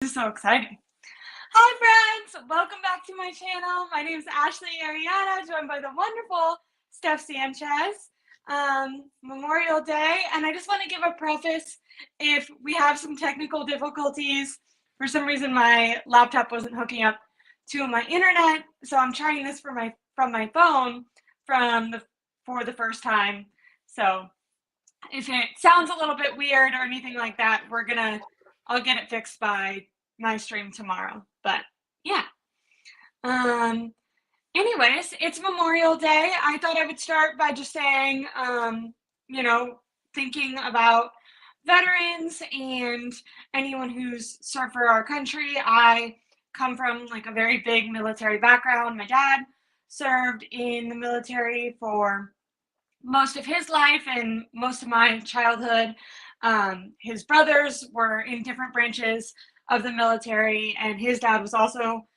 This is so exciting. Hi friends, welcome back to my channel. My name is Ashley Ariana, joined by the wonderful Steph Sanchez. Memorial Day, and I just want to give a preface. If we have some technical difficulties, for some reason my laptop wasn't hooking up to my internet, so I'm trying this from my phone for the first time. So if it sounds a little bit weird or anything like that, I'll get it fixed by my stream tomorrow. But yeah. Anyways, it's Memorial Day. I thought I would start by just saying, thinking about veterans and anyone who's served for our country. I come from like a very big military background. My dad served in the military for most of his life and most of my childhood. His brothers were in different branches of the military, and his dad was also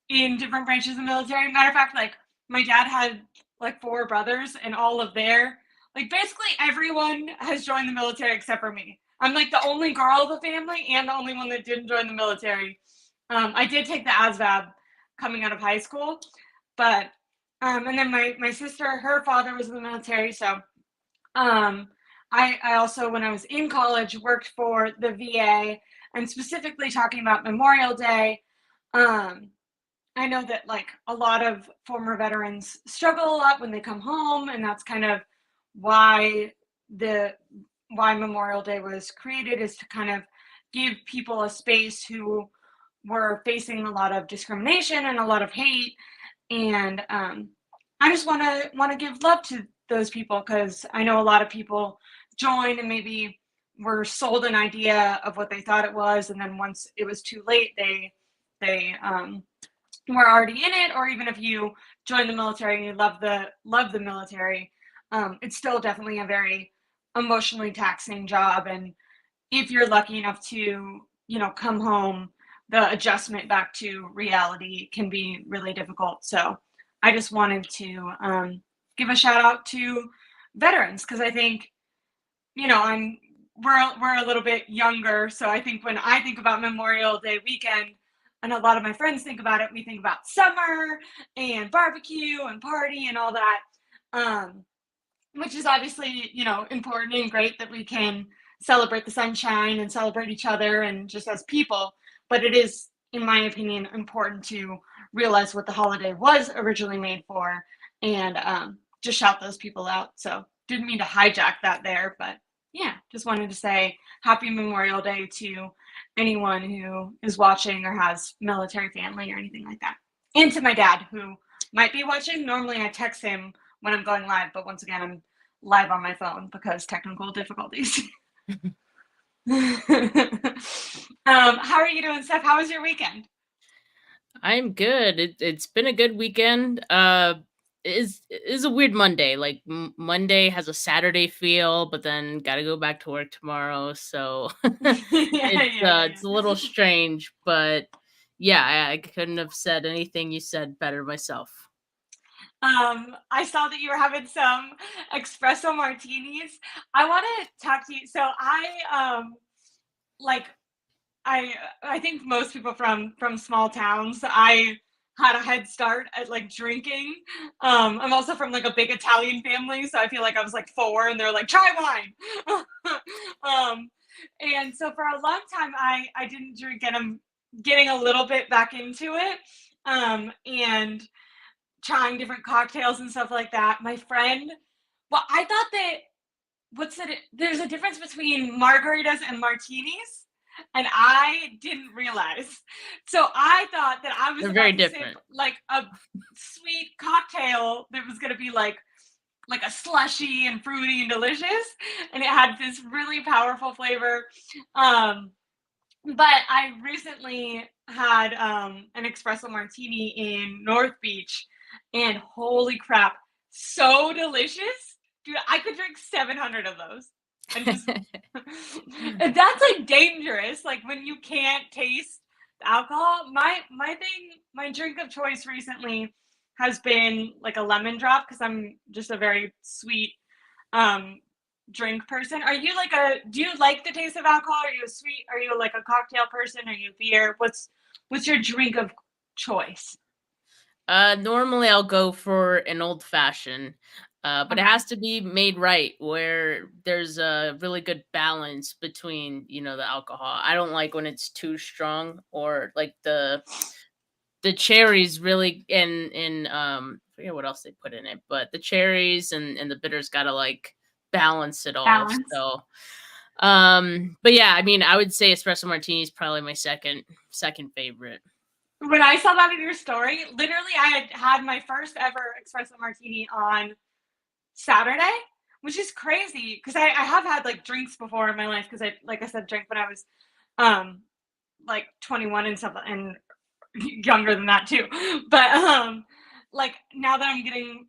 in different branches of the military. Matter of fact, like my dad had like 4 brothers, and all of basically everyone has joined the military except for me. I'm like the only girl of the family and the only one that didn't join the military. I did take the ASVAB coming out of high school, but and then my sister, her father was in the military, so I also, when I was in college, worked for the VA, and specifically talking about Memorial Day. I know that like a lot of former veterans struggle a lot when they come home, and that's kind of why Memorial Day was created, is to kind of give people a space who were facing a lot of discrimination and a lot of hate. And I just want to give love to those people, because I know a lot of people joined and maybe were sold an idea of what they thought it was, and then once it was too late, they were already in it. Or even if you join the military and you love the military, it's still definitely a very emotionally taxing job. And if you're lucky enough to come home, the adjustment back to reality can be really difficult. So I just wanted to give a shout out to veterans, because I think we're a little bit younger, so I think when I think about Memorial Day weekend, and a lot of my friends think about it, we think about summer and barbecue and party and all that, which is obviously important and great that we can celebrate the sunshine and celebrate each other and just as people. But it is, in my opinion, important to realize what the holiday was originally made for, and just shout those people out. So didn't mean to hijack that there, but yeah, just wanted to say happy Memorial Day to anyone who is watching or has military family or anything like that. And to my dad, who might be watching. Normally I text him when I'm going live, but once again, I'm live on my phone because technical difficulties. How are you doing, Steph? How was your weekend? I'm good. It's been a good weekend. Is a weird Monday. Like Monday has a Saturday feel, but then got to go back to work tomorrow. So it's a little strange, but yeah, I couldn't have said anything you said better myself. I saw that you were having some espresso martinis. I want to talk to you. So like I think most people from small towns, I had a head start at like drinking. I'm also from like a big Italian family, so I feel like I was like 4 and they're like, try wine. And so for a long time I didn't drink, and I'm getting a little bit back into it. And trying different cocktails and stuff like that. My friend, well, I thought that there's a difference between margaritas and martinis, and I didn't realize. So I thought that I was They're very about to different. sip like a sweet cocktail that was going to be like a slushy and fruity and delicious, and it had this really powerful flavor. But I recently had an espresso martini in North Beach, and holy crap, so delicious. Dude, I could drink 700 of those. And just and that's like dangerous, like when you can't taste the alcohol. My drink of choice recently has been like a lemon drop, because I'm just a very sweet drink person? Are you like a do you like the taste of alcohol? Are you a sweet? Are you like a cocktail person? Are you beer? What's your drink of choice? Normally I'll go for an old fashioned, but it Okay. has to be made right where there's a really good balance between, the alcohol. I don't like when it's too strong or like the cherries really I forget what else they put in it, but the cherries and the bitters gotta like balance it all. Balance. So but yeah, I mean I would say espresso martini is probably my second favorite. When I saw that in your story, literally I had my first ever espresso martini on Saturday, which is crazy because I have had like drinks before in my life because I like I said drank when I was um like 21 and stuff and younger than that too. But like now that I'm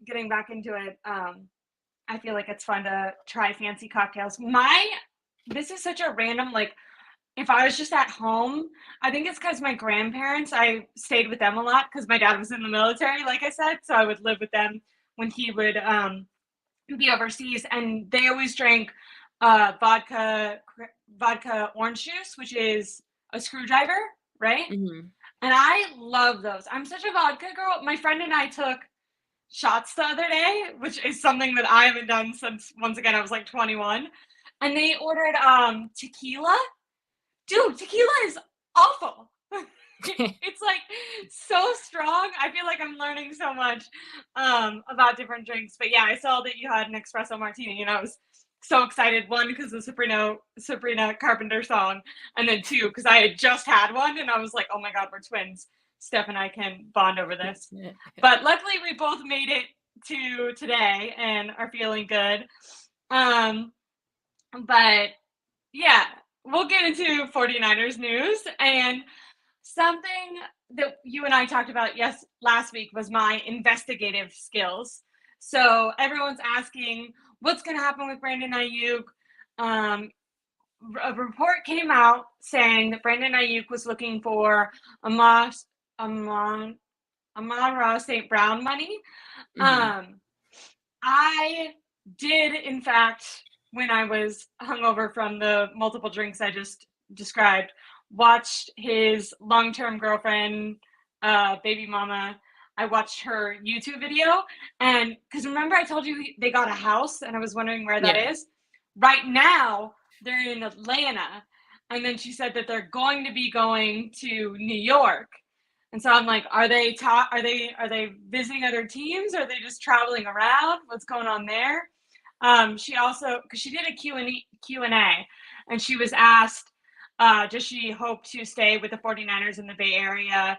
getting back into it, I feel like it's fun to try fancy cocktails. My This is such a random like if I was just at home, I think it's because my grandparents, I stayed with them a lot because my dad was in the military, like I said. So I would live with them when he would be overseas. And they always drank vodka orange juice, which is a screwdriver, right? Mhm. And I love those. I'm such a vodka girl. My friend and I took shots the other day, which is something that I haven't done since once again I was like 21. And they ordered tequila. Dude, tequila is awful. It's like so strong. I feel like I'm learning so much about different drinks. But yeah, I saw that you had an espresso martini, and I was so excited. One, because the Sabrina Carpenter song, and then two, because I had just had one, and I was like, oh my god, we're twins. Steph and I can bond over this. Yeah. But luckily, we both made it to today and are feeling good. Um, but yeah, we'll get into 49ers news. And something that you and I talked about last week was my investigative skills. So everyone's asking what's going to happen with Brandon Aiyuk. Um, a report came out saying that Brandon Aiyuk was looking for Amon Amon Amon-Ra St. Brown money. Mhm. Um, I did, in fact, when I was hungover from the multiple drinks I just described, watched his long-term girlfriend, baby mama. I watched her YouTube video, and because remember I told you they got a house, and I was wondering where that Yeah. is. Right now, they're in Atlanta, and then she said that they're going to be going to New York. And so I'm like, are they visiting other teams? Or are they just traveling around? What's going on there? She also because she did a Q&A, and she was asked, does she hope to stay with the 49ers in the Bay Area?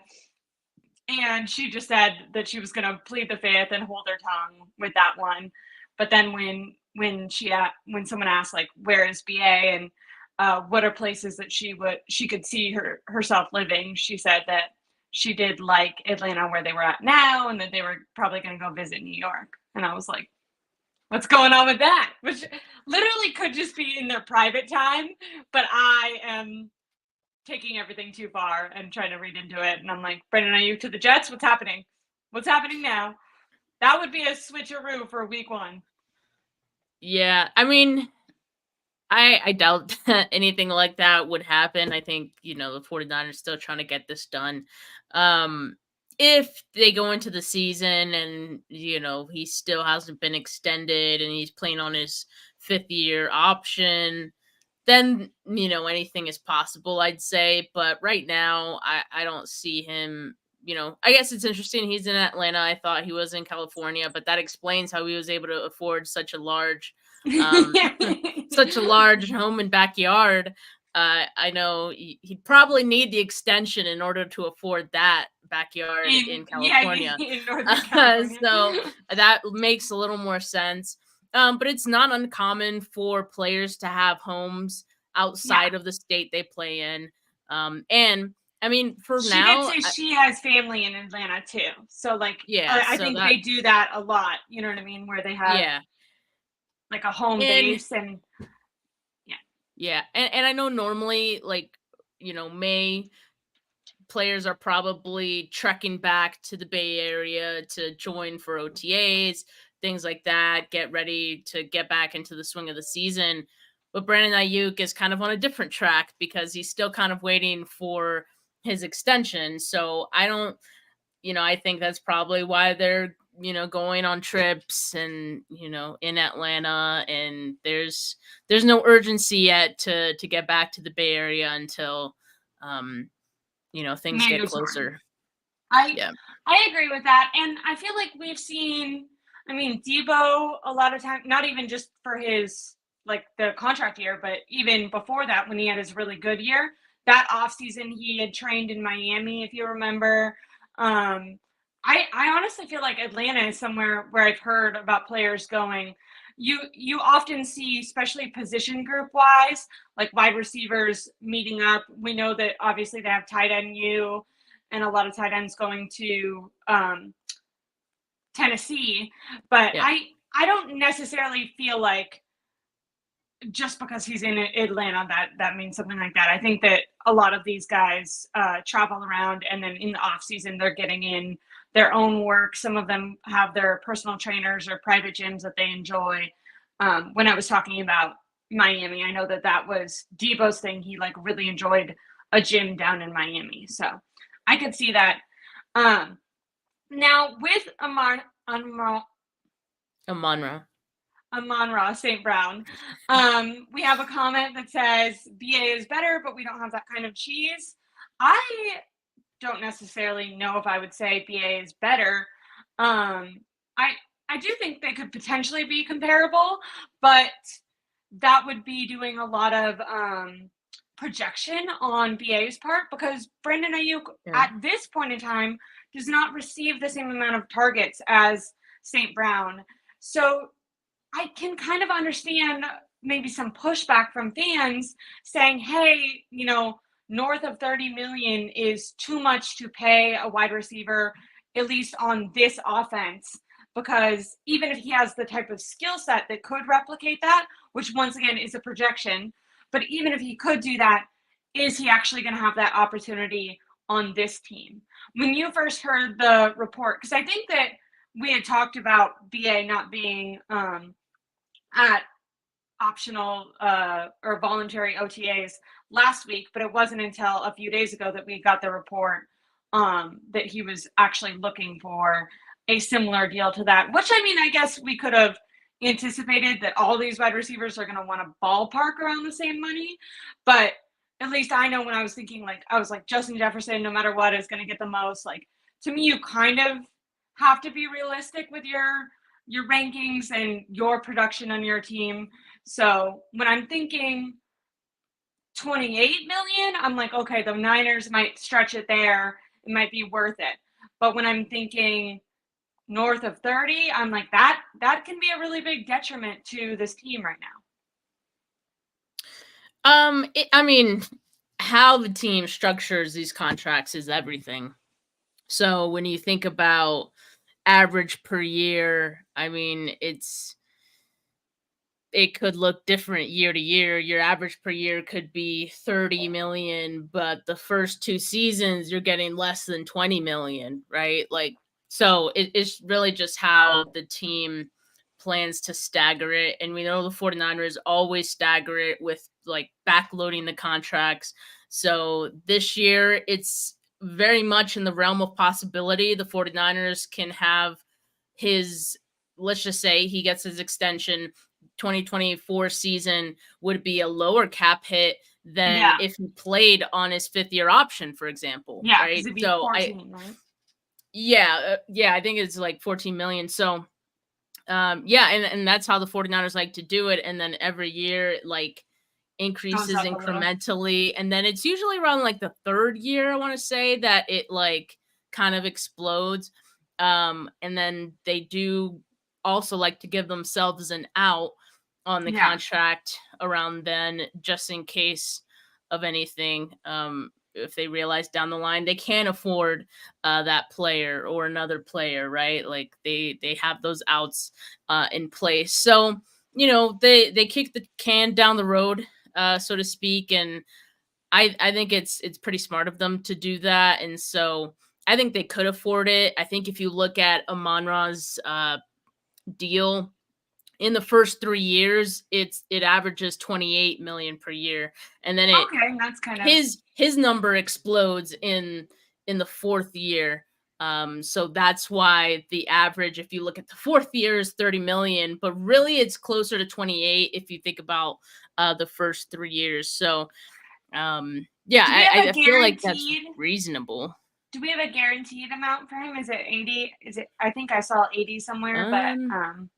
And she just said that she was going to plead the fifth and hold her tongue with that one. But then when someone asked like where is BA and what are places that she could see herself living, she said that she did like Atlanta where they were at now, and that they were probably going to go visit New York. And I was like, what's going on with that? Which literally could just be in their private time, but I am taking everything too far and trying to read into it. And I'm like, Brendan, are you to the Jets? What's happening? What's happening now? That would be a switcheroo for week one. Yeah. I mean, I doubt that anything like that would happen. I think, the 49ers still trying to get this done. Um, if they go into the season and, he still hasn't been extended and he's playing on his fifth year option, then, anything is possible, I'd say. But right now, I don't see him. I guess it's interesting. He's in Atlanta. I thought he was in California, but that explains how he was able to afford um, such a large home and backyard. I know he'd probably need the extension in order to afford that backyard in Yeah, California. in Northern California. So that makes a little more sense. But it's not uncommon for players to have homes Yeah. outside of the state they play in. And I mean, for She did now, say she has family in Atlanta too. So like yeah. I So think that, they do that a lot. You know what I mean? Where they have yeah, like a home and base and yeah. yeah, and I know normally, like, May players are probably trekking back to the Bay Area to join for OTAs things like that, get ready to get back into the swing of the season. But Brandon Aiyuk is kind of on a different track because he's still kind of waiting for his extension. So I don't, I think that's probably why they're, going on trips and, in Atlanta, and there's no urgency yet to get back to the Bay Area until things get Mandatory. closer. I Yeah. I agree with that, and I feel like we've seen. I mean, Debo a lot of time, not even just for his like the contract year, but even before that, when he had his really good year, that offseason he had trained in Miami, if you remember. I honestly feel like Atlanta is somewhere where I've heard about players going. You often see, especially position group wise, like wide receivers meeting up. We know that obviously they have tight end U and a lot of tight ends going to Tennessee. But Yeah. I don't necessarily feel like just because he's in Atlanta that means something like that. I think that a lot of these guys travel around, and then in the off season they're getting in their own work. Some of them have their personal trainers or private gyms that they enjoy. When I was talking about Miami, I know that was Debo's thing. He like really enjoyed a gym down in Miami, so I could see that. Now with Amon-Ra. Amon-Ra St. Brown. We have a comment that says BA is better, but we don't have that kind of cheese. I don't necessarily know if I would say BA is better. I I do think they could potentially be comparable, but that would be doing a lot of projection on BA's part because Brandon Aiyuk Yeah. at this point in time does not receive the same amount of targets as St. Brown. So I can kind of understand maybe some pushback from fans saying, hey, north of 30 million is too much to pay a wide receiver, at least on this offense, because even if he has the type of skill set that could replicate that, which once again is a projection, but even if he could do that, is he actually going to have that opportunity on this team? When you first heard the report, because I think that we had talked about BA not being at optional or voluntary OTAs last week, but it wasn't until a few days ago that we got the report that he was actually looking for a similar deal to that, which I mean, I guess we could have anticipated that all these wide receivers are going to want to ballpark around the same money. But at least I know when I was thinking, like, I was like, Justin Jefferson, no matter what, is going to get the most. Like, to me, you kind of have to be realistic with your rankings and your production on your team. So when I'm thinking 28 million, I'm like, okay, the Niners might stretch it there. It might be worth it. But when I'm thinking north of 30, I'm like, that can be a really big detriment to this team right now. I mean, how the team structures these contracts is everything. So when you think about average per year, I mean, it could look different year to year. Your average per year could be 30 million, but the first two seasons you're getting less than 20 million, right? Like, so it's really just how the team plans to stagger it. And we know the 49ers always stagger it with like backloading the contracts. So this year it's very much in the realm of possibility. The 49ers can have his, let's just say he gets his extension 2024 season would be a lower cap hit than Yeah. if he played on his fifth year option, for example, Yeah, because right? it'd be So 14, right? yeah, I think it's like 14 million. So yeah, and that's how the 49ers like to do it. And then every year, like Goes increases up a little. incrementally. And then it's usually around like the third year, I want to say, that it like kind of explodes. And then they do also like to give themselves an out on the Yeah. contract around then, just in case of anything. If they realize down the line they can't afford that player or another player, right? Like they have those outs in place. So they kick the can down the road, so to speak, and I think it's pretty smart of them to do that, and so I think they could afford it. I think if you look at Amon-Ra's deal. In the first 3 years, it averages 28 million per year, and then it Okay, that's kind of his number explodes in the fourth year. So that's why the average, if you look at the fourth year, is 30 million, but really it's closer to 28 if you think about the first 3 years. So yeah, do we have a I feel like that's guaranteed reasonable. do we have a guaranteed amount for him? Is it 80? Is it I think I saw 80 somewhere, but Um,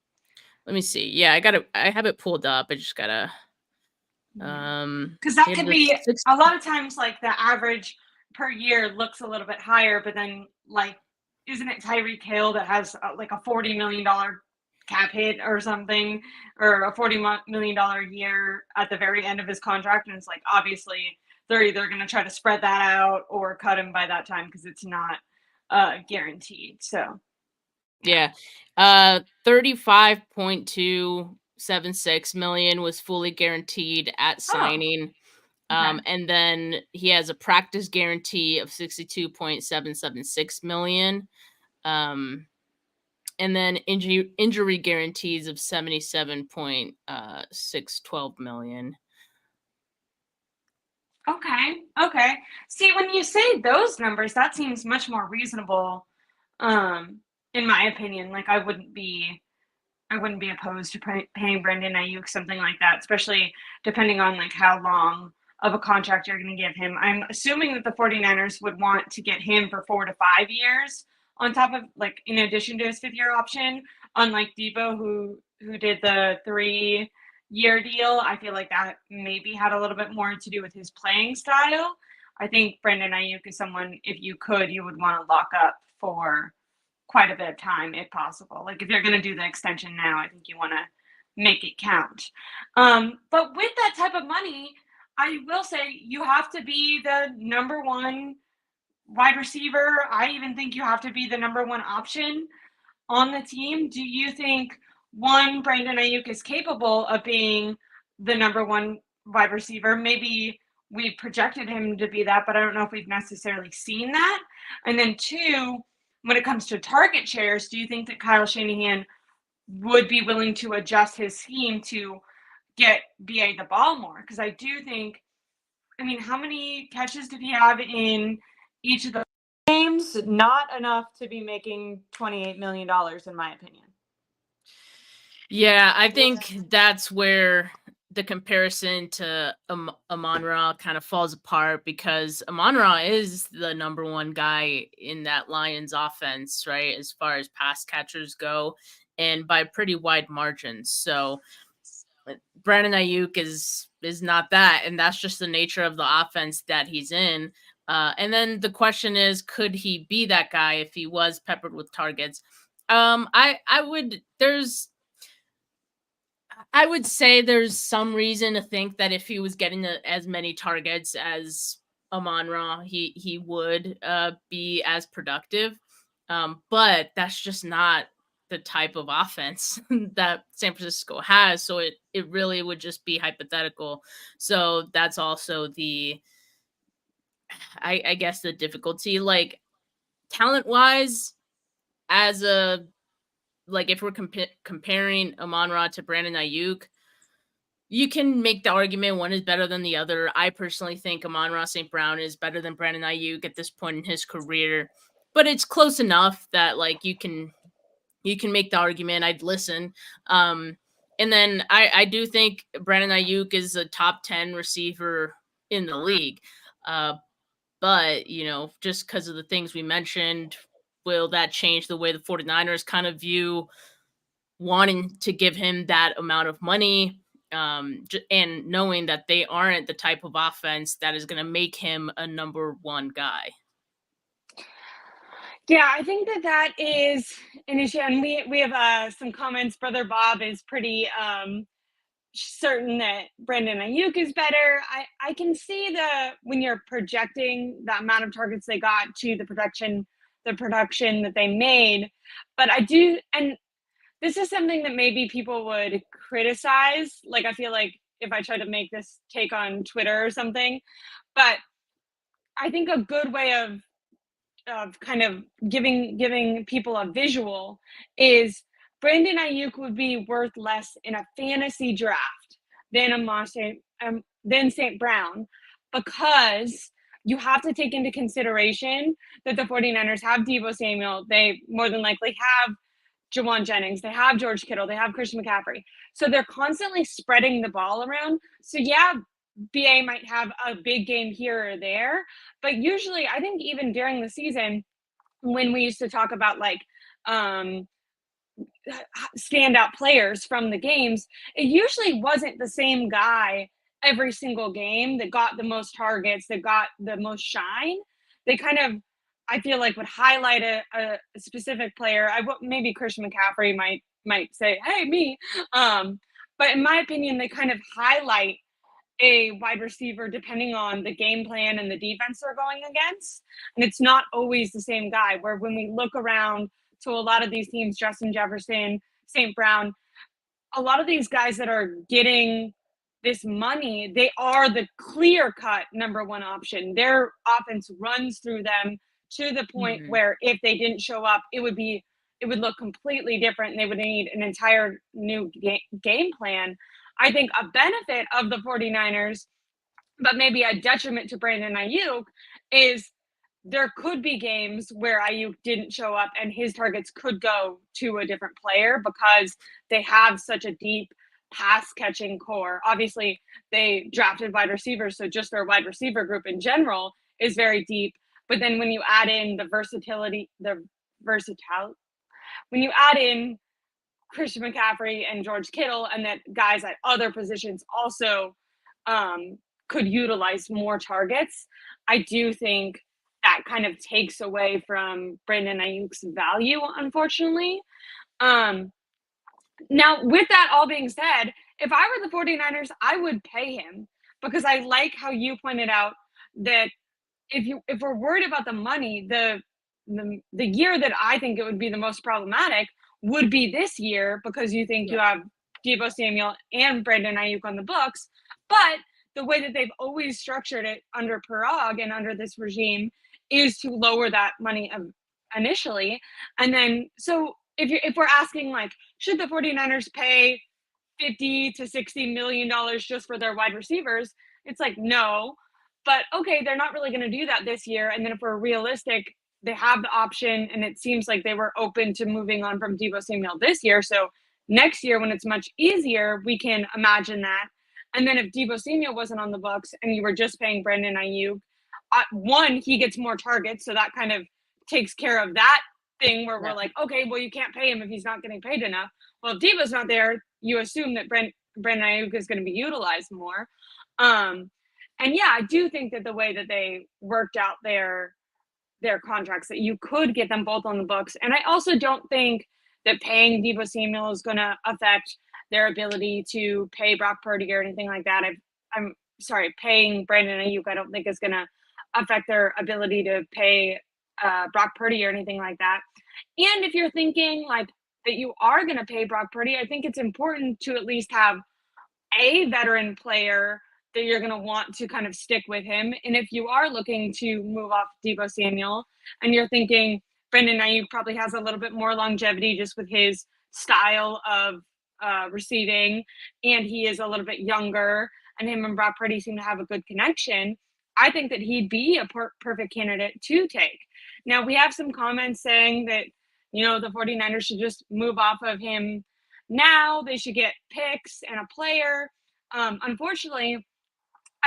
Let me see. Yeah, I have it pulled up. I just gotta yeah. Because that he had could the be six. a lot of times, like the average per year looks a little bit higher, but then like, isn't it Tyreek Hill that has like a $40 million cap hit or something, or a $40 million year at the very end of his contract? And it's like, obviously, they're either going to try to spread that out or cut him by that time because it's not guaranteed. So, yeah. Yeah. 35.276 million was fully guaranteed at Oh, signing. okay. And then he has a practice guarantee of 62.776 million. Um, and then injury guarantees of 77.612 million. Okay. Okay. See, when you say those numbers, that seems much more reasonable, um, in my opinion. Like I wouldn't be opposed to paying Brandon Aiyuk something like that, especially depending on like how long of a contract you're going to give him. I'm assuming that the 49ers would want to get him for 4 to 5 years on top of, like, in addition to his 5th year option, unlike Debo who did the 3 year deal. I feel like that maybe had a little bit more to do with his playing style. I think Brandon Aiyuk is someone, if you could, you would want to lock up for quite a bit of time if possible. Like if you're going to do the extension now, I think you want to make it count. But with that type of money, I will say you have to be the number one wide receiver. I even think you have to be the number one option on the team. Do you think one, Brandon Aiyuk is capable of being the number one wide receiver? Maybe we projected him to be that, but I don't know if we've necessarily seen that. And then two, when it comes to target shares, do you think that Kyle Shanahan would be willing to adjust his scheme to get BA the ball more? Because I do think, I mean, how many catches did he have in each of the games? Not enough to be making $28 million, in my opinion. Yeah, I think that's where the comparison to Amon-Ra kind of falls apart because Amon-Ra is the number one guy in that Lions offense, right? As far as pass catchers go, and by pretty wide margins. So Brandon Aiyuk is not that, and that's just the nature of the offense that he's in. And then the question is, could he be that guy if he was peppered with targets? I would. I would say there's some reason to think that if he was getting as many targets as Amon-Ra, he would be as productive. But that's just not the type of offense that San Francisco has. So it really would just be hypothetical. So that's also I guess the difficulty. Like talent wise, as a like if we're comparing Amon-Ra to Brandon Aiyuk, you can make the argument one is better than the other. I personally think Amon-Ra St. Brown is better than Brandon Aiyuk at this point in his career, but it's close enough that like you can make the argument. I'd listen. And then I do think Brandon Aiyuk is a top 10 receiver in the league. Uh, but, you know, just because of the things we mentioned, will that change the way the 49ers kind of view wanting to give him that amount of money, and knowing that they aren't the type of offense that is going to make him a number one guy. Yeah, I think that that is an issue, and we have some comments. Brother Bob is pretty certain that Brandon Ayuk is better. I can see the when you're projecting the amount of targets they got to the production that they made, but I do, and this is something that maybe people would criticize. Like I feel like if I try to make this take on Twitter or something, but I think a good way of kind of giving people a visual is Brandon Aiyuk would be worth less in a fantasy draft than than St. Brown, because you have to take into consideration that the 49ers have Deebo Samuel. They more than likely have Jawan Jennings. They have George Kittle. They have Christian McCaffrey. So they're constantly spreading the ball around. So yeah, BA might have a big game here or there, but usually I think even during the season when we used to talk about like standout players from the games, it usually wasn't the same guy every single game that got the most targets, that got the most shine. They kind of, I feel like, would highlight a specific player. Maybe Christian McCaffrey might say, "Hey, me," but in my opinion, they kind of highlight a wide receiver depending on the game plan and the defense they're going against. And it's not always the same guy. Where when we look around to a lot of these teams, Justin Jefferson, St. Brown, a lot of these guys that are getting this money, they are the clear cut number one option. Their offense runs through them to the point Mhm. where if they didn't show up, it would look completely different and they would need an entire new game plan. I think a benefit of the 49ers, but maybe a detriment to Brandon Aiyuk, is there could be games where Aiyuk didn't show up and his targets could go to a different player because they have such a deep pass catching core. Obviously, they drafted wide receivers, so just their wide receiver group in general is very deep. But then when you add in versatile, when you add in Christian McCaffrey and George Kittle, and that guys at other positions also um, could utilize more targets, I do think that kind of takes away from Brandon Ayuk's value, unfortunately. Um, Now, with that all being said, if I were the 49ers, I would pay him because I like how you pointed out that if we're worried about the money, the year that I think it would be the most problematic would be this year because you think you Yeah. have Deebo Samuel and Brandon Aiyuk on the books. But the way that they've always structured it under Parag and under this regime is to lower that money initially. And then, so if we're asking, like, should the 49ers pay 50 to 60 million dollars just for their wide receivers? It's like, no. But okay, they're not really going to do that this year. And then if we're realistic, they have the option, and it seems like they were open to moving on from Deebo Samuel this year. So next year, when it's much easier, we can imagine that. And then if Deebo Samuel wasn't on the books and you were just paying Brandon Aiyuk, one, he gets more targets, so that kind of takes care of that thing where we're Yeah. like, okay, well, you can't pay him if he's not getting paid enough. Well, if Deebo's not there, you assume that Brandon Aiyuk is going to be utilized more. Um, and yeah, I do think that the way that they worked out their contracts, that you could get them both on the books. And I also don't think that paying Deebo Samuel is going to affect their ability to pay Brock Purdy or anything like that. I'm sorry, paying Brandon Aiyuk, I don't think is going to affect their ability to pay Brock Purdy or anything like that. And if you're thinking like that you are going to pay Brock Purdy, I think it's important to at least have a veteran player that you're going to want to kind of stick with him. And if you are looking to move off Deebo Samuel and you're thinking Brandon Aiyuk probably has a little bit more longevity just with his style of receiving, and he is a little bit younger, and him and Brock Purdy seem to have a good connection, I think that he'd be a perfect candidate to take. Now, we have some comments saying that, the 49ers should just move off of him now. They should get picks and a player. Unfortunately,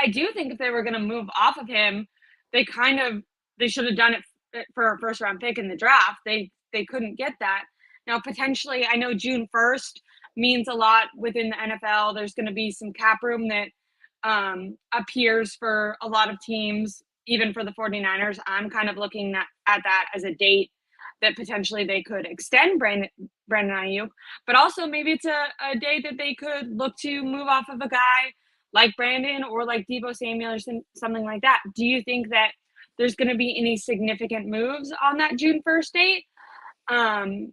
I do think if they were going to move off of him, they should have done it for a first round pick in the draft. They couldn't get that. Now, potentially, I know June 1st means a lot within the NFL. There's going to be some cap room that appears for a lot of teams, even for the 49ers. I'm kind of looking at that as a date that potentially they could extend Brandon Aiyuk, but also maybe it's a day that they could look to move off of a guy like Brandon or like Deebo Samuel or something like that. Do you think that there's going to be any significant moves on that June 1st date? Um,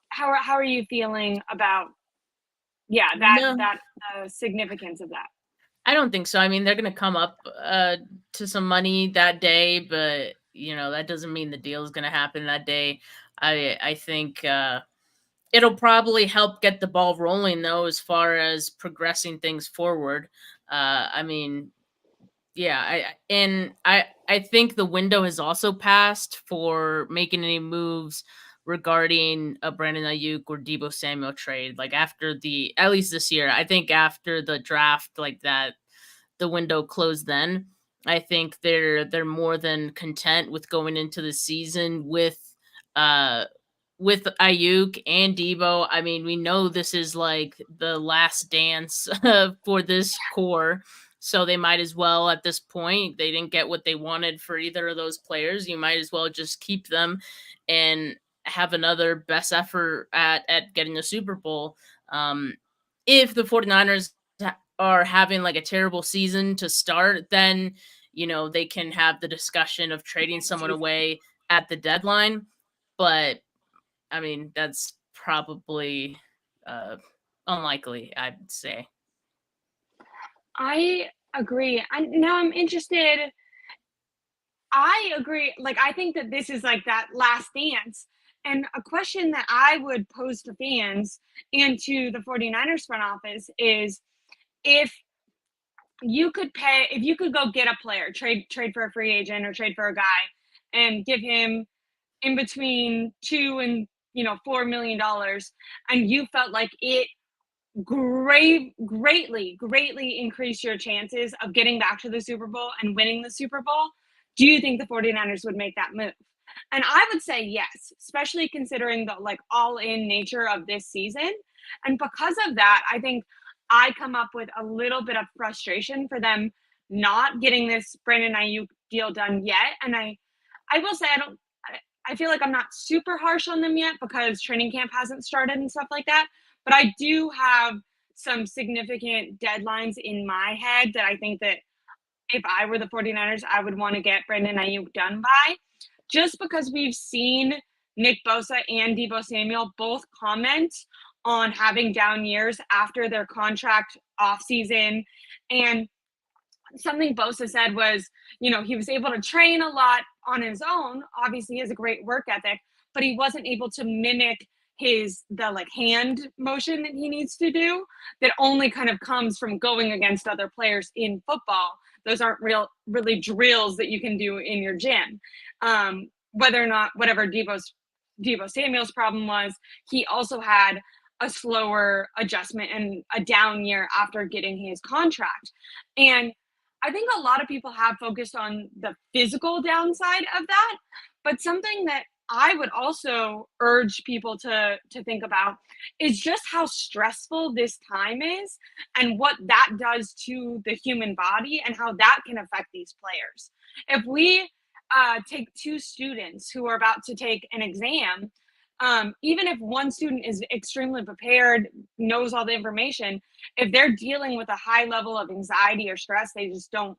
how are you feeling about No, that significance of that? I don't think so. I mean, they're gonna come up to some money that day, but that doesn't mean the deal is gonna happen that day. I think it'll probably help get the ball rolling though, as far as progressing things forward. I mean, yeah, I think the window has also passed for making any moves regarding a Brandon Ayuk or Debo Samuel trade. Like after the at least this year, I think after the draft, like that, the window closed. Then I think they're more than content with going into the season uh with Ayuk and Debo. I mean, we know this is like the last dance for this core, so they might as well at this point. They didn't get what they wanted for either of those players. You might as well just keep them and have another best effort at getting the Super Bowl. If the 49ers are having like a terrible season to start, then they can have the discussion of trading someone away at the deadline. But I mean, that's probably uh, unlikely, I'd say. I agree. Now I'm interested. I agree. Like, I think that this is like that last dance. And a question that I would pose to fans and to the 49ers front office is, if if you could go get a player, trade for a free agent or trade for a guy and give him in between 2 and $4 million, and you felt like it greatly increase your chances of getting back to the Super Bowl and winning the Super Bowl, do you think the 49ers would make that move? And I would say yes, especially considering the like all-in nature of this season. And because of that, I think I come up with a little bit of frustration for them not getting this Brandon Aiyuk deal done yet. And I will say I feel like I'm not super harsh on them yet because training camp hasn't started and stuff like that. But I do have some significant deadlines in my head that I think that if I were the 49ers, I would want to get Brandon Aiyuk done by, just because we've seen Nick Bosa and Debo Samuel both comment on having down years after their contract offseason. And something Bosa said was, he was able to train a lot on his own. Obviously, he has a great work ethic, but he wasn't able to mimic the like hand motion that he needs to do, that only kind of comes from going against other players in football. Those aren't really drills that you can do in your gym. Whether or not whatever Debo Samuel's problem was, he also had a slower adjustment and a down year after getting his contract. And I think a lot of people have focused on the physical downside of that, but something that I would also urge people to think about is just how stressful this time is and what that does to the human body and how that can affect these players. If we take two students who are about to take an exam, even if one student is extremely prepared, knows all the information, if they're dealing with a high level of anxiety or stress, they just don't,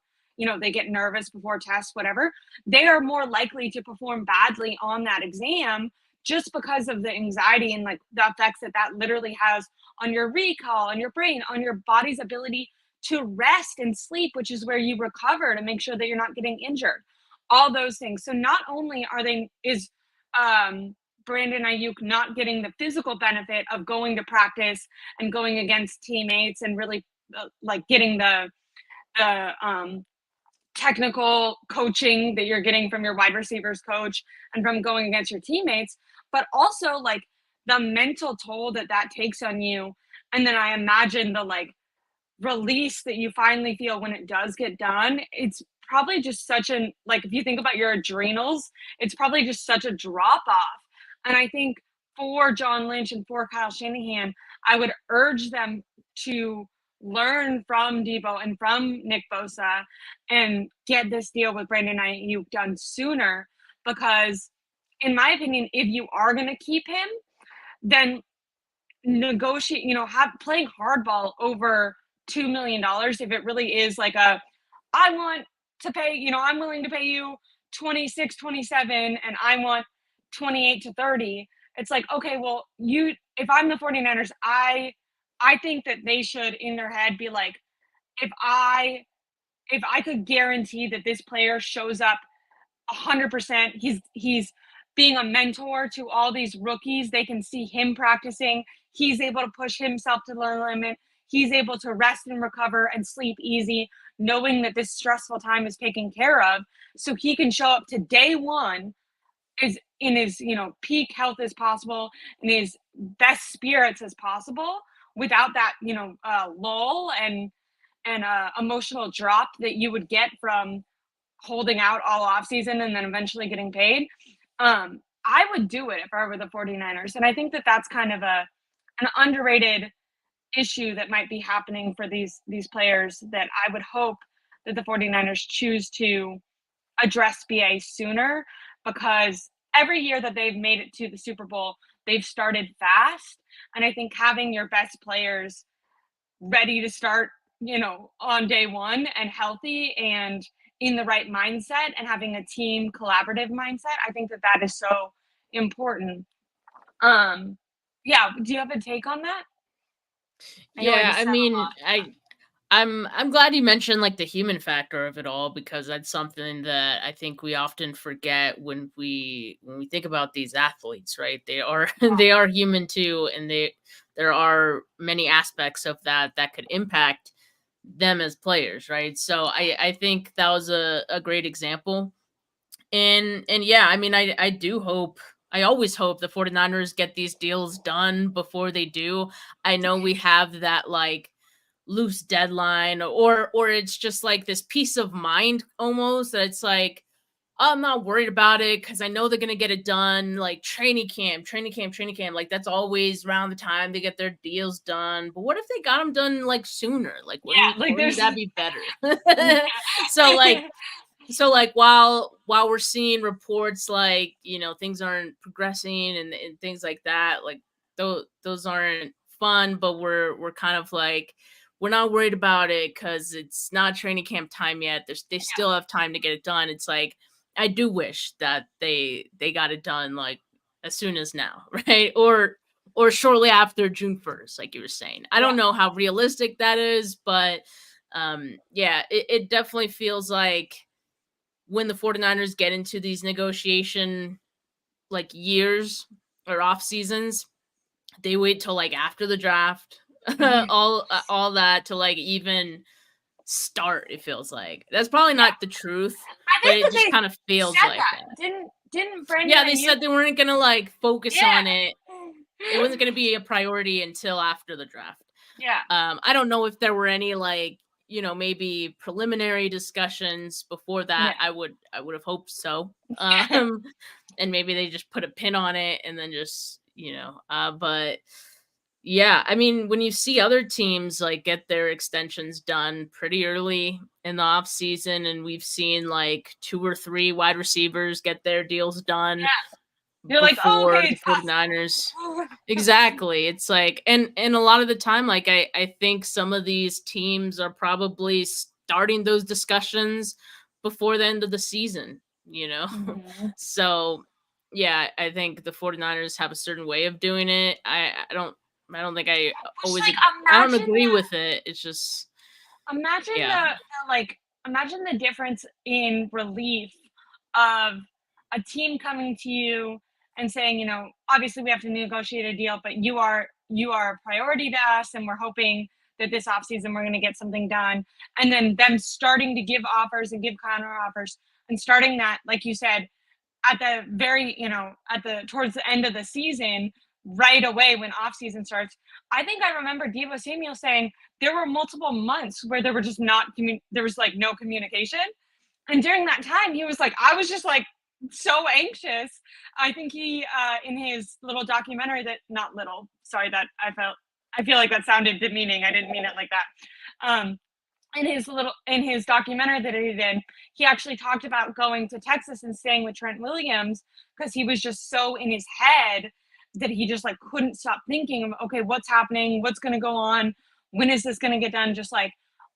they get nervous before tests, whatever, they are more likely to perform badly on that exam just because of the anxiety and like the effects that that literally has on your recall, on your brain, on your body's ability to rest and sleep, which is where you recover to make sure that you're not getting injured. All those things. So not only is Brandon Aiyuk not getting the physical benefit of going to practice and going against teammates and really like getting the technical coaching that you're getting from your wide receivers coach and from going against your teammates, but also like the mental toll that that takes on you. And then I imagine the like release that you finally feel when it does get done. It's probably just such an, like, if you think about your adrenals, it's probably just such a drop off. And I think for John Lynch and for Kyle Shanahan, I would urge them to learn from Debo and from Nick Bosa and get this deal with Brandon Aiyuk done sooner, because in my opinion, if you are going to keep him, then negotiate, have playing hardball over $2 million. If it really is like I want to pay, I'm willing to pay you 26, 27, and I want 28 to 30. It's like, okay, well, if I'm the 49ers, I think that they should in their head be like, if I could guarantee that this player shows up 100%, he's being a mentor to all these rookies. They can see him practicing. He's able to push himself to the limit. He's able to rest and recover and sleep easy, knowing that this stressful time is taken care of. So he can show up to day one is in his, peak health as possible, in his best spirits as possible, without that, lull and emotional drop that you would get from holding out all off season and then eventually getting paid. I would do it if I were the 49ers. And I think that that's kind of an underrated issue that might be happening for these players, that I would hope that the 49ers choose to address BA sooner, because every year that they've made it to the Super Bowl, they've started fast. And I think having your best players ready to start, on day one and healthy and in the right mindset and having a team collaborative mindset, I think that that is so important. Yeah, do you have a take on that? I know I Yeah, just I said a mean, lot. I'm glad you mentioned like the human factor of it all, because that's something that I think we often forget when we think about these athletes, right? They are they are human too, and there are many aspects of that could impact them as players, right? So I think that was a great example. And yeah, I mean, I do hope, I always hope the 49ers get these deals done before they do. I know we have that like loose deadline, or it's just like this peace of mind almost, that it's like, "Oh, I'm not worried about it because I know they're gonna get it done." Like training camp, like that's always around the time they get their deals done. But what if they got them done like sooner? Like Yeah, like wouldn't there's that be better? yeah. so like so like while we're seeing reports like, things aren't progressing and things like that, like those aren't fun, but we're kind of like, we're not worried about it because it's not training camp time yet. They still have time to get it done. It's like, I do wish that they got it done like as soon as now, right? Or shortly after June 1st, like you were saying. I Yeah, don't know how realistic that is, but yeah, it definitely feels like when the 49ers get into these negotiation like years or off seasons, they wait till like after the draft, mhm, all that to like even start. It feels like that's probably yeah. not the truth, I but think it that just they kind of feels said like that. that. Didn't Brandon Yeah, they Aiyuk? said they weren't gonna like focus on Yeah. it. It wasn't gonna be a priority until after the draft. Yeah. I don't know if there were any like, maybe preliminary discussions before that. Yeah. I would have hoped so. And maybe they just put a pin on it and then just, but yeah, I mean, when you see other teams like get their extensions done pretty early in the off season, and we've seen like two or three wide receivers get their deals done You're like, oh, before okay, the it's 49ers. possible. Exactly. It's like, and a lot of the time, like I think some of these teams are probably starting those discussions before the end of the season, you know? Mhm. So yeah, I think the 49ers have a certain way of doing it. I don't think I Which, always like, I don't agree with it. It's just imagine yeah. the like imagine the difference in relief of a team coming to you and saying, obviously we have to negotiate a deal, but you are a priority to us, and we're hoping that this offseason we're going to get something done. And then them starting to give offers and give counter offers, and starting that, like you said, at the very, at the towards the end of the season, right away when off season starts. I think I remember Devo Samuel saying there were multiple months where there were just not there was like no communication. And during that time, he was like, I was just like so anxious. I think he in his little documentary, that not little, sorry, that I feel like that sounded demeaning. I didn't mean it like that. In his documentary that he did, he actually talked about going to Texas and staying with Trent Williams because he was just so in his head that he just like couldn't stop thinking of, okay, what's happening, what's going to go on, when is this going to get done, just like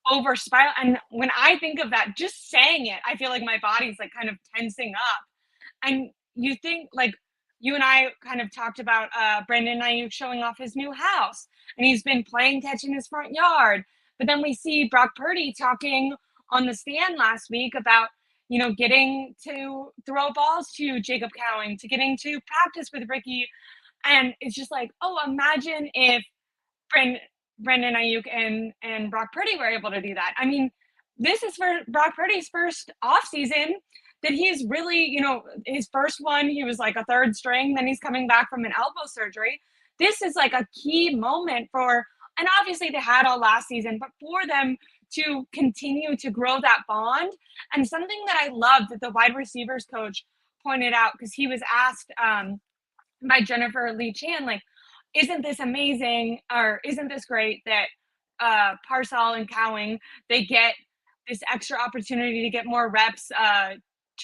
over spiral. And when I think of that, just saying it, I feel like my body's like kind of tensing up. And you think like, you and I kind of talked about Brandon Aiyuk showing off his new house, and he's been playing catch in his front yard. But then we see Brock Purdy talking on the stand last week about getting to throw balls to Jacob Cowing, to getting to practice with Ricky. And it's just like, oh, imagine if Brand Brandon Aiyuk and Brock Purdy were able to do that. I mean, this is for Brock Purdy's first off season that he's really, his first one, he was like a third string, then he's coming back from an elbow surgery. This is like a key moment for, and obviously they had all last season, but for them to continue to grow that bond. And something that I love that the wide receivers coach pointed out, because he was asked by Jennifer Lee Chan, like, isn't this amazing, or isn't this great that Parcell and Cowing, they get this extra opportunity to get more reps.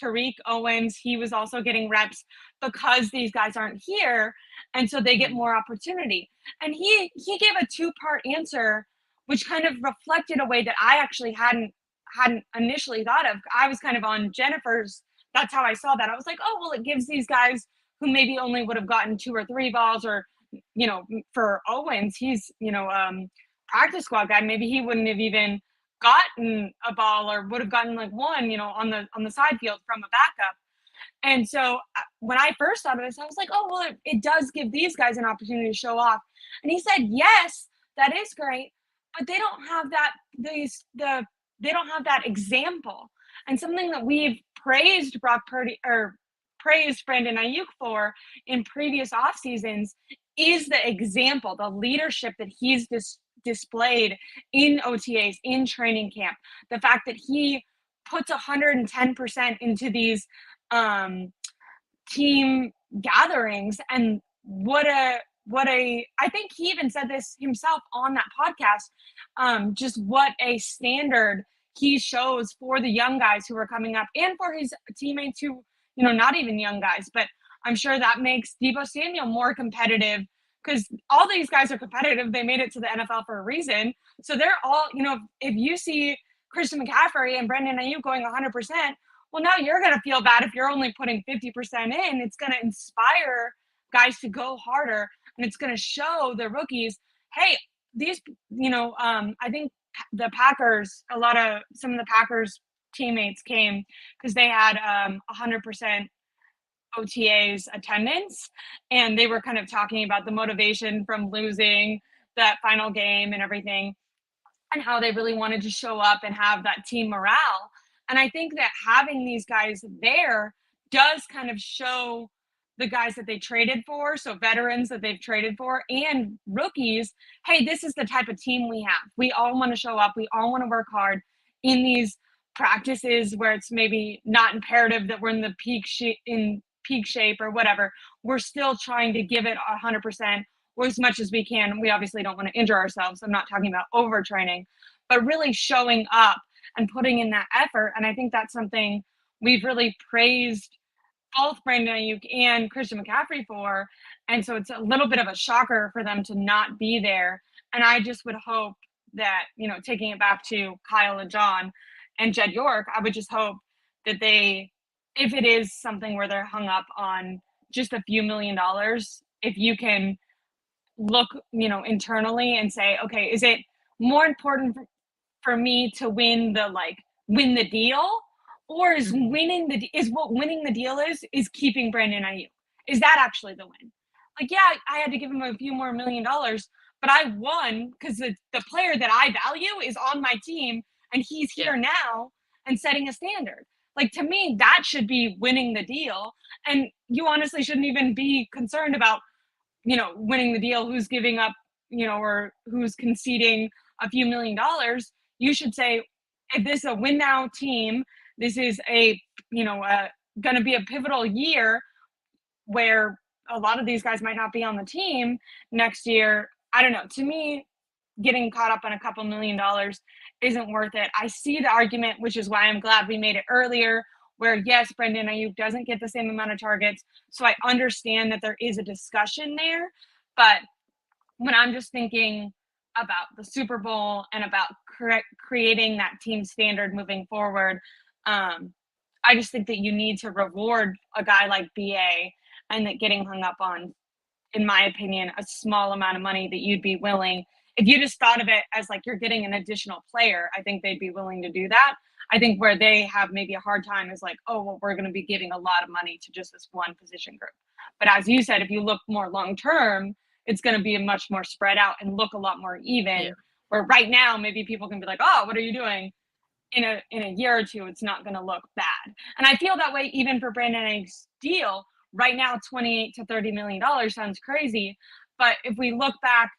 Tariq Owens, he was also getting reps because these guys aren't here, and so they get Mhm. more opportunity. And he gave a two-part answer, which kind of reflected a way that I actually hadn't initially thought of. I was kind of on Jennifer's. That's how I saw that. I was like, oh well, it gives these guys who maybe only would have gotten 2 or 3 balls, or for Owens, he's practice squad guy. Maybe he wouldn't have even gotten a ball, or would have gotten like one, on the side field from a backup. And so when I first thought of this, I was like, oh, well, it does give these guys an opportunity to show off. And he said, yes, that is great, but they don't have they don't have that example. And something that we've praised Brock Purdy, or praised Brandon Aiyuk for in previous off seasons, is the example, the leadership that he's displayed in OTAs, in training camp. The fact that he puts 110% into these team gatherings, and what a I think he even said this himself on that podcast, just what a standard he shows for the young guys who are coming up, and for his teammates who, not even young guys, but I'm sure that makes Deebo Samuel more competitive, because all these guys are competitive. They made it to the NFL for a reason. So they're all, if you see Christian McCaffrey and Brandon Aiyuk going 100%, well, now you're going to feel bad if you're only putting 50% in. It's going to inspire guys to go harder, and it's going to show the rookies, hey, these, I think some of the Packers teammates came because they had 100% OTA's attendance, and they were kind of talking about the motivation from losing that final game and everything, and how they really wanted to show up and have that team morale. And I think that having these guys there does kind of show the guys that they traded for, so veterans that they've traded for, and rookies, hey, this is the type of team we have. We all want to show up. We all want to work hard in these practices where it's maybe not imperative that we're in the peak shape or whatever. We're still trying to give it 100%, or as much as we can. We obviously don't want to injure ourselves. I'm not talking about overtraining, but really showing up and putting in that effort. And I think that's something we've really praised both Brandon Aiyuk and Christian McCaffrey for. And so it's a little bit of a shocker for them to not be there. And I just would hope that, taking it back to Kyle and John and Jed York, I would just hope that they, if it is something where they're hung up on just a few $1,000,000, if you can look, internally and say, okay, is it more important for me to win the deal, or Mhm. is what winning the deal is keeping Brandon Aiyuk? Is that actually the win? Like, yeah, I had to give him a few more $1,000,000, but I won because the player that I value is on my team, and he's Yeah. here now and setting a standard. Like, to me, that should be winning the deal. And you honestly shouldn't even be concerned about, winning the deal, who's giving up, or who's conceding a few $1,000,000. You should say, if this is a win now team, this is going to be a pivotal year where a lot of these guys might not be on the team next year. I don't know. To me, getting caught up on a couple $1,000,000 isn't worth it. I see the argument, which is why I'm glad we made it earlier, where yes, Brandon Aiyuk doesn't get the same amount of targets. So I understand that there is a discussion there. But when I'm just thinking about the Super Bowl and about creating that team standard moving forward, I just think that you need to reward a guy like BA, and that getting hung up on, in my opinion, a small amount of money that you'd be willing, if you just thought of it as like you're getting an additional player, I think they'd be willing to do that. I think where they have maybe a hard time is like, oh, well, we're going to be giving a lot of money to just this one position group. But as you said, if you look more long term, it's going to be much more spread out and look a lot more Yeah. even. Where right now, maybe people can be like, oh, what are you doing? In a year or two, it's not going to look bad. And I feel that way even for Brandon Aiyuk's deal. Right now, $28 to $30 million sounds crazy. But if we look back,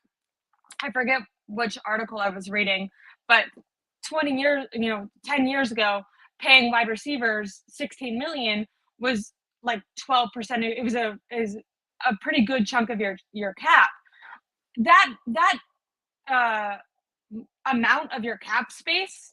I forget which article I was reading, but 20 years, 10 years ago, paying wide receivers 16 million was like 12%. It was a pretty good chunk of your cap. That uh, amount of your cap space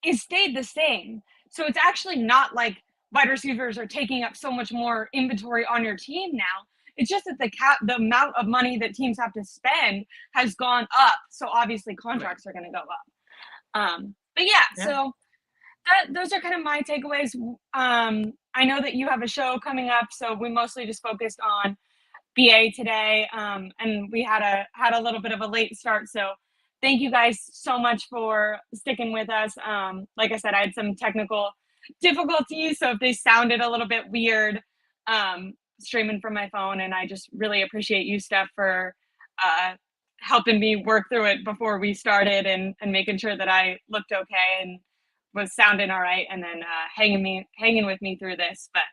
is stayed the same. So it's actually not like wide receivers are taking up so much more inventory on your team now. It's just that the amount of money that teams have to spend has gone up. So obviously Right. contracts are going to go up. But yeah, Yeah. so those are kind of my takeaways. I know that you have a show coming up, so we mostly just focused on BA today, and we had a little bit of a late start. So thank you guys so much for sticking with us. Like I said, I had some technical difficulties, so if they sounded a little bit weird, streaming from my phone, and I just really appreciate you, Steph, for uh, helping me work through it before we started and making sure that I looked okay and was sounding all right, and then hanging with me through this. But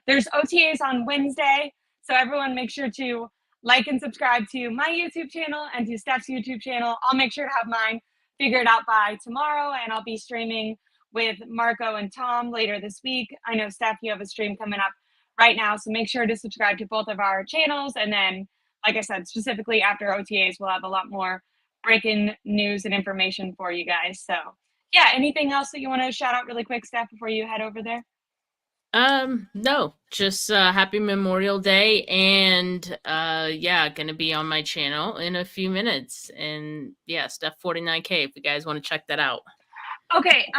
there's OTAs on Wednesday. So everyone make sure to like and subscribe to my YouTube channel and to Steph's YouTube channel. I'll make sure to have mine figured out by tomorrow, and I'll be streaming with Marco and Tom later this week. I know, Steph, you have a stream coming up right now, so make sure to subscribe to both of our channels. And then, like I said, specifically after OTAs, we'll have a lot more breaking news and information for you guys. So yeah, anything else that you want to shout out really quick, Steph, before you head over there? No, just happy Memorial Day, and yeah, gonna be on my channel in a few minutes. And yeah, Steph 49K if you guys want to check that out. Okay.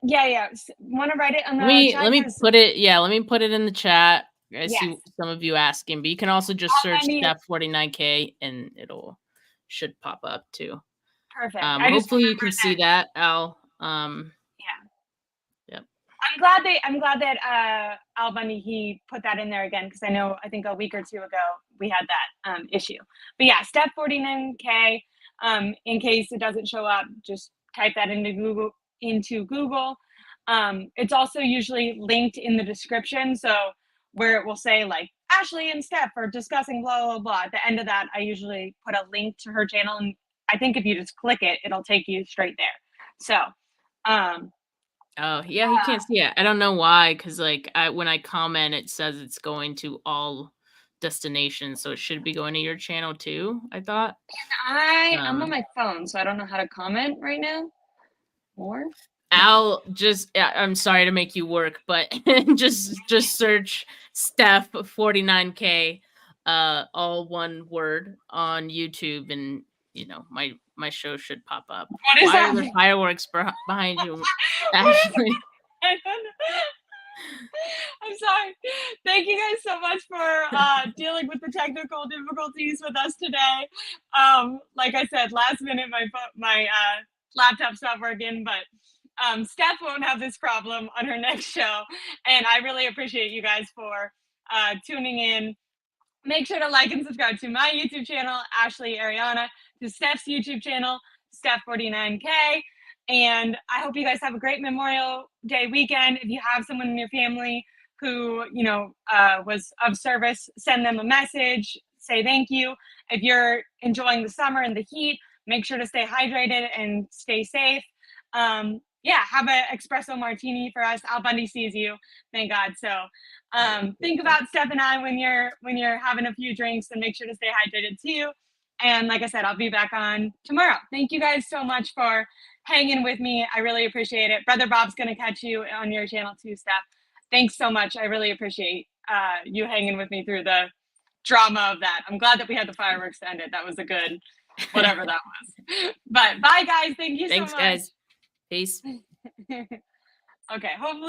Yeah. Want to write it on Let the me chat? let me Because put it let me put it in the chat. I see yes, some of you asking, but you can also just search I need Steph 49K and it'll should pop up too. perfect. I just Hopefully you can remembered see that. that, Al. Yeah. Yep. I'm glad that Al Bundy, he put that in there again, because I think a week or two ago we had that issue. But yeah, step 49K. In case it doesn't show up, just type that into Google. It's also usually linked in the description, so where it will say like Ashley and Steph are discussing blah blah blah. At the end of that, I usually put a link to her channel, and I think if you just click it, it'll take you straight there. So um, Oh, yeah, he can't see it. I don't know why, because like when I comment, it says it's going to all destinations, so it should be going to your channel too. I thought. I'm on Um, my phone, so I don't know how to comment right now. More? Al, just I'm sorry to make you work, but just search Steph 49K, all one word on YouTube, and my show should pop up. What is Why are that? there fireworks behind you, What is Ashley? I don't know. I'm sorry. Thank you guys so much for dealing with the technical difficulties with us today. Like I said, last minute my laptop stopped working, but Steph won't have this problem on her next show, and I really appreciate you guys for tuning in. Make sure to like and subscribe to my YouTube channel, Ashley Ariana, to Steph's YouTube channel, Steph49K. And I hope you guys have a great Memorial Day weekend. If you have someone in your family who, was of service, send them a message, say thank you. If you're enjoying the summer and the heat, make sure to stay hydrated and stay safe. Yeah, have an espresso martini for us. Al Bundy sees you, thank God. So think about Steph and I when you're having a few drinks, and make sure to stay hydrated too. And like I said, I'll be back on tomorrow. Thank you guys so much for hanging with me. I really appreciate it. Brother Bob's gonna catch you on your channel too, Steph. Thanks so much. I really appreciate you hanging with me through the drama of that. I'm glad that we had the fireworks to end it. That was a good whatever that was. But bye guys. Thank you so Thanks, much. guys. Peace. Okay, hopefully